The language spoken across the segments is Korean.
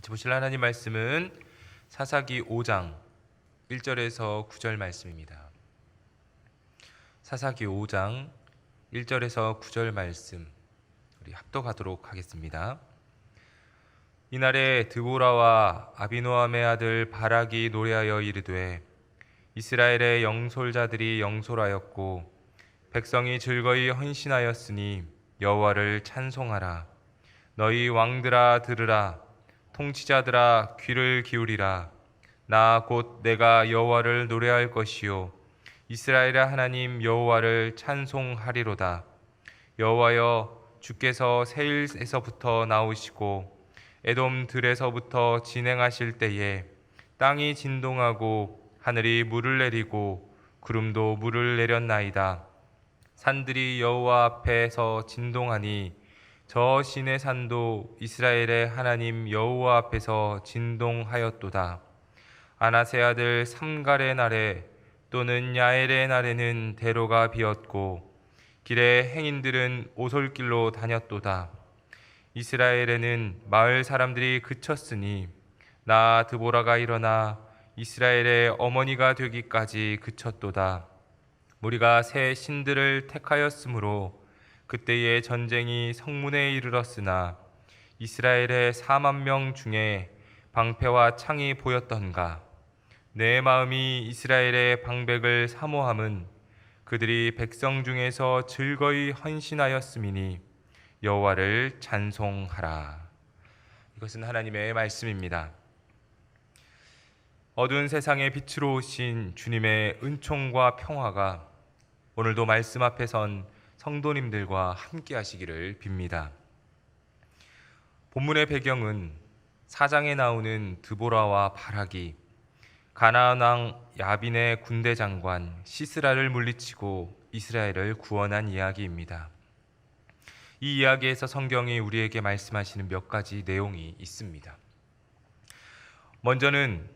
같이 보실 하나님 말씀은 사사기 5장 1절에서 9절 말씀입니다. 사사기 5장 1절에서 9절 말씀 우리 합독하도록 하겠습니다. 이날에 드보라와 아비노함의 아들 바락이 노래하여 이르되 이스라엘의 영솔자들이 영솔하였고 백성이 즐거이 헌신하였으니 여호와를 찬송하라. 너희 왕들아 들으라. 통치자들아 귀를 기울이라. 나 곧 내가 여호와를 노래할 것이요 이스라엘의 하나님 여호와를 찬송하리로다. 여호와여, 주께서 세일에서부터 나오시고 에돔 들에서부터 진행하실 때에 땅이 진동하고 하늘이 물을 내리고 구름도 물을 내렸나이다. 산들이 여호와 앞에서 진동하니 저 시내 산도 이스라엘의 하나님 여호와 앞에서 진동하였도다. 아나세 아들 삼갈의 날에 또는 야엘의 날에는 대로가 비었고 길에 행인들은 오솔길로 다녔도다. 이스라엘에는 마을 사람들이 그쳤으니 나 드보라가 일어나 이스라엘의 어머니가 되기까지 그쳤도다. 우리가 새 신들을 택하였으므로 그때의 전쟁이 성문에 이르렀으나 이스라엘의 4만 명 중에 방패와 창이 보였던가. 내 마음이 이스라엘의 방백을 사모함은 그들이 백성 중에서 즐거이 헌신하였음이니 여호와를 찬송하라. 이것은 하나님의 말씀입니다. 어두운 세상의 빛으로 오신 주님의 은총과 평화가 오늘도 말씀 앞에 선 성도님들과 함께 하시기를 빕니다. 본문의 배경은 4장에 나오는 드보라와 바락이 가나안 왕 야빈의 군대 장관 시스라를 물리치고 이스라엘을 구원한 이야기입니다. 이 이야기에서 성경이 우리에게 말씀하시는 몇 가지 내용이 있습니다. 먼저는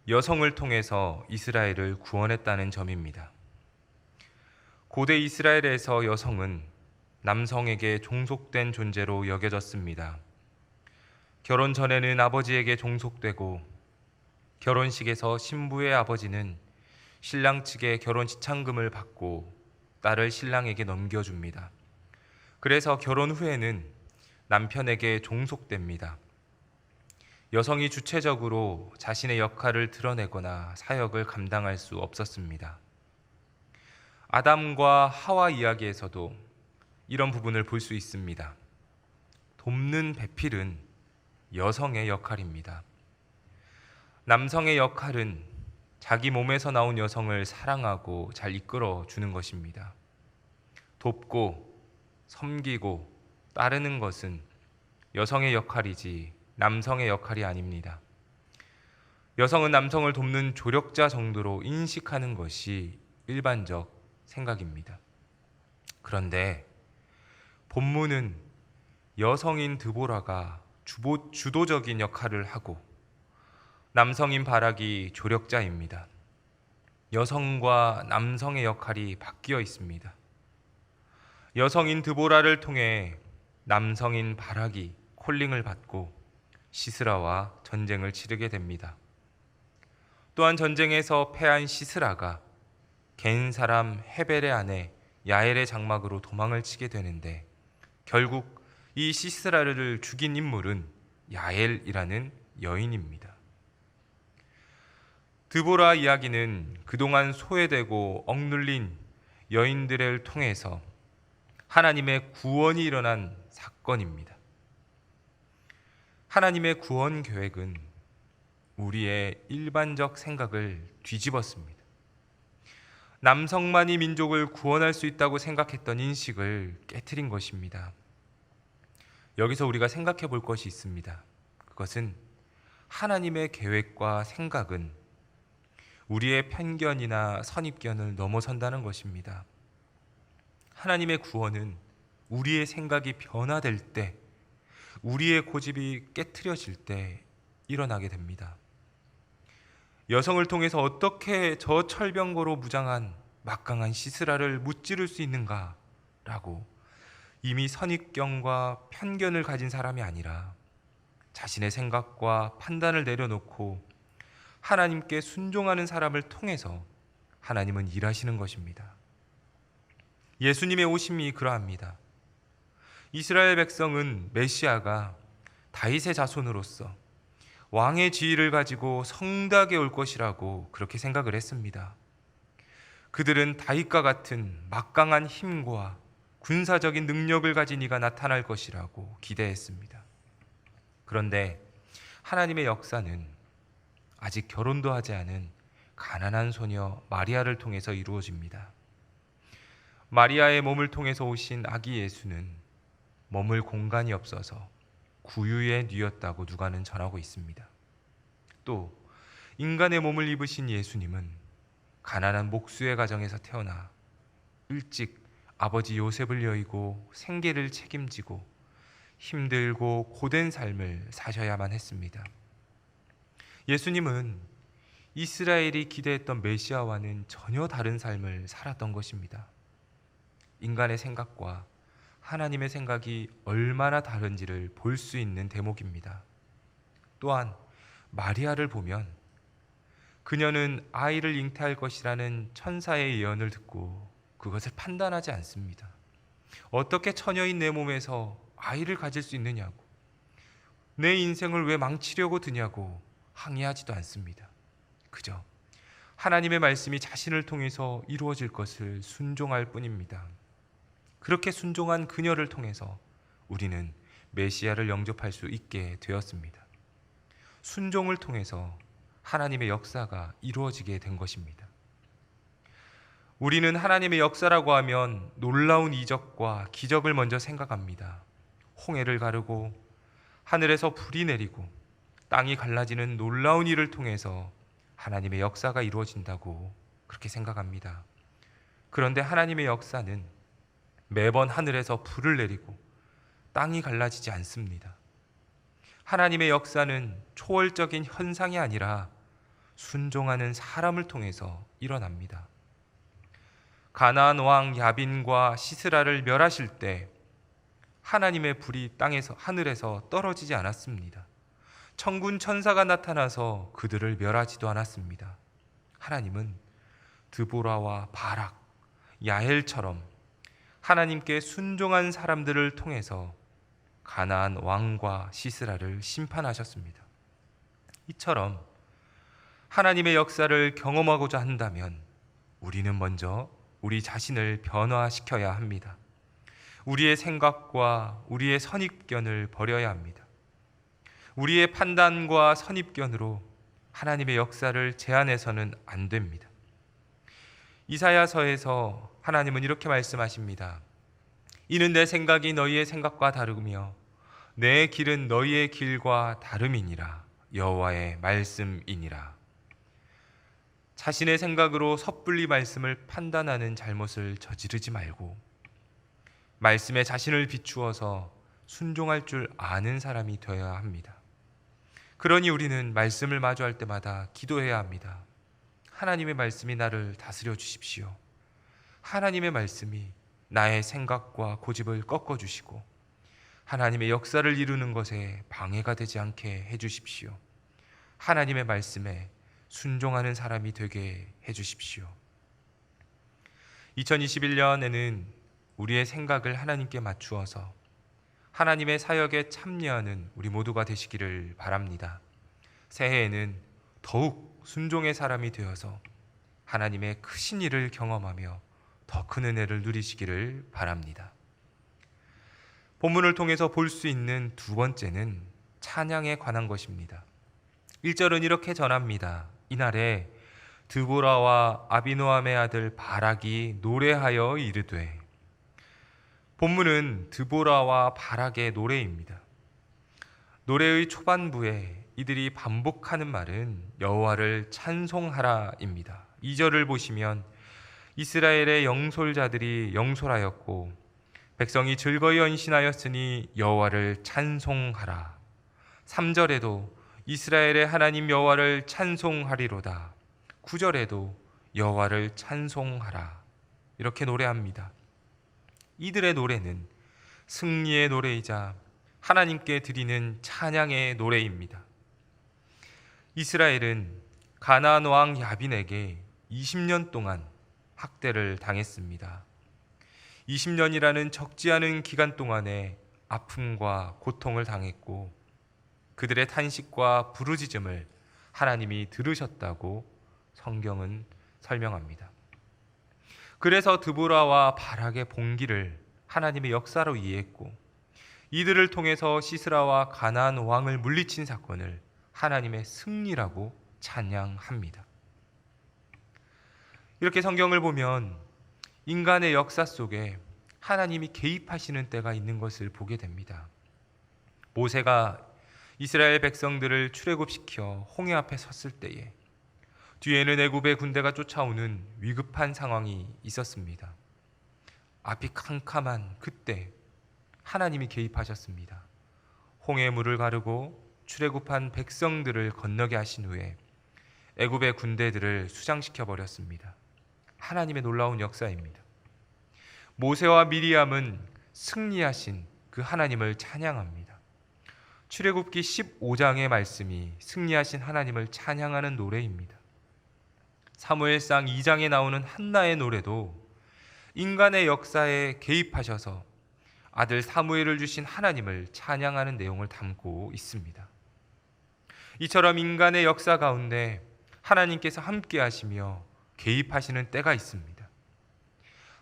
여성을 통해서 이스라엘을 구원했다는 점입니다. 고대 이스라엘에서 여성은 남성에게 종속된 존재로 여겨졌습니다. 결혼 전에는 아버지에게 종속되고 결혼식에서 신부의 아버지는 신랑 측의 결혼 지참금을 받고 딸을 신랑에게 넘겨줍니다. 그래서 결혼 후에는 남편에게 종속됩니다. 여성이 주체적으로 자신의 역할을 드러내거나 사역을 감당할 수 없었습니다. 아담과 하와 이야기에서도 이런 부분을 볼 수 있습니다. 돕는 배필은 여성의 역할입니다. 남성의 역할은 자기 몸에서 나온 여성을 사랑하고 잘 이끌어 주는 것입니다. 돕고 섬기고 따르는 것은 여성의 역할이지 남성의 역할이 아닙니다. 여성은 남성을 돕는 조력자 정도로 인식하는 것이 일반적 생각입니다. 그런데 본문은 여성인 드보라가 주도적인 역할을 하고 남성인 바락이 조력자입니다. 여성과 남성의 역할이 바뀌어 있습니다. 여성인 드보라를 통해 남성인 바락이 콜링을 받고 시스라와 전쟁을 치르게 됩니다. 또한 전쟁에서 패한 시스라가 겐 사람 헤벨의 아내 야엘의 장막으로 도망을 치게 되는데 결국 이 시스라를 죽인 인물은 야엘이라는 여인입니다. 드보라 이야기는 그동안 소외되고 억눌린 여인들을 통해서 하나님의 구원이 일어난 사건입니다. 하나님의 구원 계획은 우리의 일반적 생각을 뒤집었습니다. 남성만이 민족을 구원할 수 있다고 생각했던 인식을 깨트린 것입니다. 여기서 우리가 생각해 볼 것이 있습니다. 그것은 하나님의 계획과 생각은 우리의 편견이나 선입견을 넘어선다는 것입니다. 하나님의 구원은 우리의 생각이 변화될 때, 우리의 고집이 깨트려질 때 일어나게 됩니다. 여성을 통해서 어떻게 저 철병거로 무장한 막강한 시스라를 무찌를 수 있는가라고 이미 선입견과 편견을 가진 사람이 아니라 자신의 생각과 판단을 내려놓고 하나님께 순종하는 사람을 통해서 하나님은 일하시는 것입니다. 예수님의 오심이 그러합니다. 이스라엘 백성은 메시아가 다윗의 자손으로서 왕의 지위를 가지고 성대하게 올 것이라고 그렇게 생각을 했습니다. 그들은 다윗과 같은 막강한 힘과 군사적인 능력을 가진 이가 나타날 것이라고 기대했습니다. 그런데 하나님의 역사는 아직 결혼도 하지 않은 가난한 소녀 마리아를 통해서 이루어집니다. 마리아의 몸을 통해서 오신 아기 예수는 머물 공간이 없어서 구유에 누였다고 누가는 전하고 있습니다. 또 인간의 몸을 입으신 예수님은 가난한 목수의 가정에서 태어나 일찍 아버지 요셉을 여의고 생계를 책임지고 힘들고 고된 삶을 사셔야만 했습니다. 예수님은 이스라엘이 기대했던 메시아와는 전혀 다른 삶을 살았던 것입니다. 인간의 생각과 하나님의 생각이 얼마나 다른지를 볼 수 있는 대목입니다. 또한 마리아를 보면 그녀는 아이를 잉태할 것이라는 천사의 예언을 듣고 그것을 판단하지 않습니다. 어떻게 처녀인 내 몸에서 아이를 가질 수 있느냐고, 내 인생을 왜 망치려고 드냐고 항의하지도 않습니다. 그저 하나님의 말씀이 자신을 통해서 이루어질 것을 순종할 뿐입니다. 그렇게 순종한 그녀를 통해서 우리는 메시아를 영접할 수 있게 되었습니다. 순종을 통해서 하나님의 역사가 이루어지게 된 것입니다. 우리는 하나님의 역사라고 하면 놀라운 이적과 기적을 먼저 생각합니다. 홍해를 가르고 하늘에서 불이 내리고 땅이 갈라지는 놀라운 일을 통해서 하나님의 역사가 이루어진다고 그렇게 생각합니다. 그런데 하나님의 역사는 매번 하늘에서 불을 내리고 땅이 갈라지지 않습니다. 하나님의 역사는 초월적인 현상이 아니라 순종하는 사람을 통해서 일어납니다. 가나안 왕 야빈과 시스라를 멸하실 때 하나님의 불이 땅에서 하늘에서 떨어지지 않았습니다. 천군 천사가 나타나서 그들을 멸하지도 않았습니다. 하나님은 드보라와 바락, 야엘처럼 하나님께 순종한 사람들을 통해서 가나안 왕과 시스라를 심판하셨습니다. 이처럼 하나님의 역사를 경험하고자 한다면 우리는 먼저 우리 자신을 변화시켜야 합니다. 우리의 생각과 우리의 선입견을 버려야 합니다. 우리의 판단과 선입견으로 하나님의 역사를 제한해서는 안 됩니다. 이사야서에서 하나님은 이렇게 말씀하십니다. 이는 내 생각이 너희의 생각과 다르며 내 길은 너희의 길과 다름이니라. 여호와의 말씀이니라. 자신의 생각으로 섣불리 말씀을 판단하는 잘못을 저지르지 말고 말씀에 자신을 비추어서 순종할 줄 아는 사람이 되어야 합니다. 그러니 우리는 말씀을 마주할 때마다 기도해야 합니다. 하나님의 말씀이 나를 다스려 주십시오. 하나님의 말씀이 나의 생각과 고집을 꺾어주시고 하나님의 역사를 이루는 것에 방해가 되지 않게 해주십시오. 하나님의 말씀에 순종하는 사람이 되게 해주십시오. 2021년에는 우리의 생각을 하나님께 맞추어서 하나님의 사역에 참여하는 우리 모두가 되시기를 바랍니다. 새해에는 더욱 순종의 사람이 되어서 하나님의 크신 일을 경험하며 더 큰 은혜를 누리시기를 바랍니다. 본문을 통해서 볼 수 있는 두 번째는 찬양에 관한 것입니다. 1절은 이렇게 전합니다. 이날에 드보라와 아비노함의 아들 바락이 노래하여 이르되. 본문은 드보라와 바락의 노래입니다. 노래의 초반부에 이들이 반복하는 말은 여호와를 찬송하라입니다. 2절을 보시면 이스라엘의 영솔자들이 영솔하였고 백성이 즐거이 헌신하였으니 여호와를 찬송하라. 3절에도 이스라엘의 하나님 여호와를 찬송하리로다. 9절에도 여호와를 찬송하라. 이렇게 노래합니다. 이들의 노래는 승리의 노래이자 하나님께 드리는 찬양의 노래입니다. 이스라엘은 가나안 왕 야빈에게 20년 동안 학대를 당했습니다. 20년이라는 적지 않은 기간 동안에 아픔과 고통을 당했고 그들의 탄식과 부르짖음을 하나님이 들으셨다고 성경은 설명합니다. 그래서 드보라와 바락의 봉기를 하나님의 역사로 이해했고 이들을 통해서 시스라와 가나안 왕을 물리친 사건을 하나님의 승리라고 찬양합니다. 이렇게 성경을 보면 인간의 역사 속에 하나님이 개입하시는 때가 있는 것을 보게 됩니다. 모세가 이스라엘 백성들을 출애굽시켜 홍해 앞에 섰을 때에 뒤에는 애굽의 군대가 쫓아오는 위급한 상황이 있었습니다. 앞이 캄캄한 그때 하나님이 개입하셨습니다. 홍해의 물을 가르고 출애굽한 백성들을 건너게 하신 후에 애굽의 군대들을 수장시켜 버렸습니다. 하나님의 놀라운 역사입니다. 모세와 미리암은 승리하신 그 하나님을 찬양합니다. 출애굽기 15장의 말씀이 승리하신 하나님을 찬양하는 노래입니다. 사무엘상 2장에 나오는 한나의 노래도 인간의 역사에 개입하셔서 아들 사무엘을 주신 하나님을 찬양하는 내용을 담고 있습니다. 이처럼 인간의 역사 가운데 하나님께서 함께 하시며 개입하시는 때가 있습니다.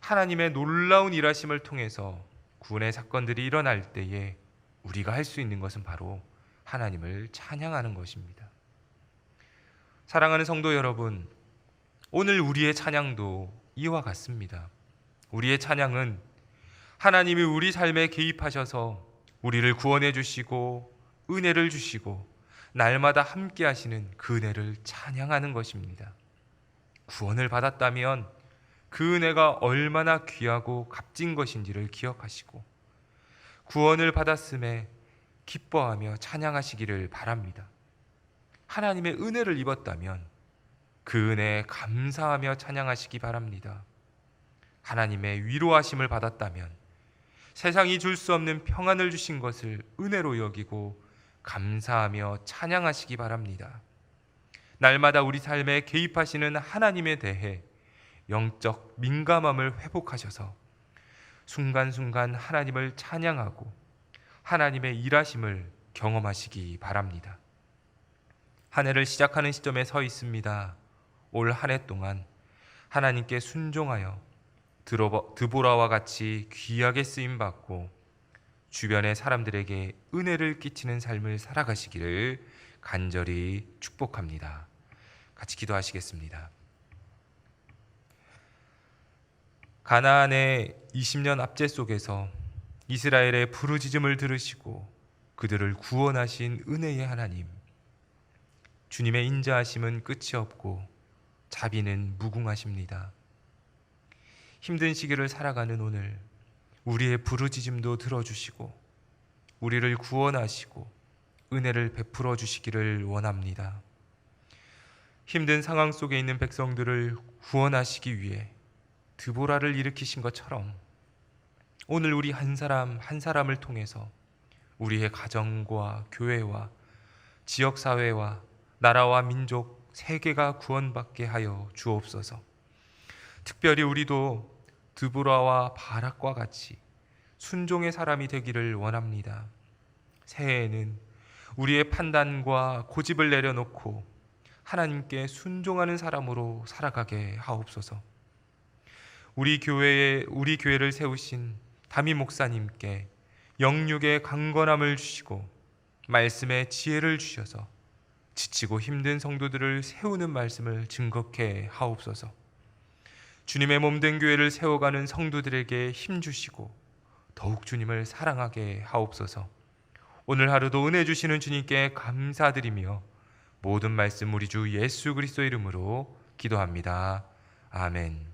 하나님의 놀라운 일하심을 통해서 구원의 사건들이 일어날 때에 우리가 할 수 있는 것은 바로 하나님을 찬양하는 것입니다. 사랑하는 성도 여러분, 오늘 우리의 찬양도 이와 같습니다. 우리의 찬양은 하나님이 우리 삶에 개입하셔서 우리를 구원해 주시고 은혜를 주시고 날마다 함께 하시는 그 은혜를 찬양하는 것입니다. 구원을 받았다면 그 은혜가 얼마나 귀하고 값진 것인지를 기억하시고 구원을 받았음에 기뻐하며 찬양하시기를 바랍니다. 하나님의 은혜를 입었다면 그 은혜에 감사하며 찬양하시기 바랍니다. 하나님의 위로하심을 받았다면 세상이 줄 수 없는 평안을 주신 것을 은혜로 여기고 감사하며 찬양하시기 바랍니다. 날마다 우리 삶에 개입하시는 하나님에 대해 영적 민감함을 회복하셔서 순간순간 하나님을 찬양하고 하나님의 일하심을 경험하시기 바랍니다. 한 해를 시작하는 시점에 서 있습니다. 올 한 해 동안 하나님께 순종하여 드보라와 같이 귀하게 쓰임받고 주변의 사람들에게 은혜를 끼치는 삶을 살아가시기를 간절히 축복합니다. 같이 기도하시겠습니다. 가나안의 20년 압제 속에서 이스라엘의 부르짖음을 들으시고 그들을 구원하신 은혜의 하나님, 주님의 인자하심은 끝이 없고 자비는 무궁하십니다. 힘든 시기를 살아가는 오늘 우리의 부르짖음도 들어주시고 우리를 구원하시고 은혜를 베풀어 주시기를 원합니다. 힘든 상황 속에 있는 백성들을 구원하시기 위해 드보라를 일으키신 것처럼 오늘 우리 한 사람 한 사람을 통해서 우리의 가정과 교회와 지역사회와 나라와 민족 세계가 구원받게 하여 주옵소서. 특별히 우리도 드보라와 바락과 같이 순종의 사람이 되기를 원합니다. 새해에는 우리의 판단과 고집을 내려놓고 하나님께 순종하는 사람으로 살아가게 하옵소서. 우리 교회를 세우신 담임 목사님께 영육의 강건함을 주시고 말씀의 지혜를 주셔서 지치고 힘든 성도들을 세우는 말씀을 증거케 하옵소서. 주님의 몸된 교회를 세워가는 성도들에게 힘 주시고 더욱 주님을 사랑하게 하옵소서. 오늘 하루도 은혜 주시는 주님께 감사드리며 모든 말씀 우리 주 예수 그리스도 이름으로 기도합니다. 아멘.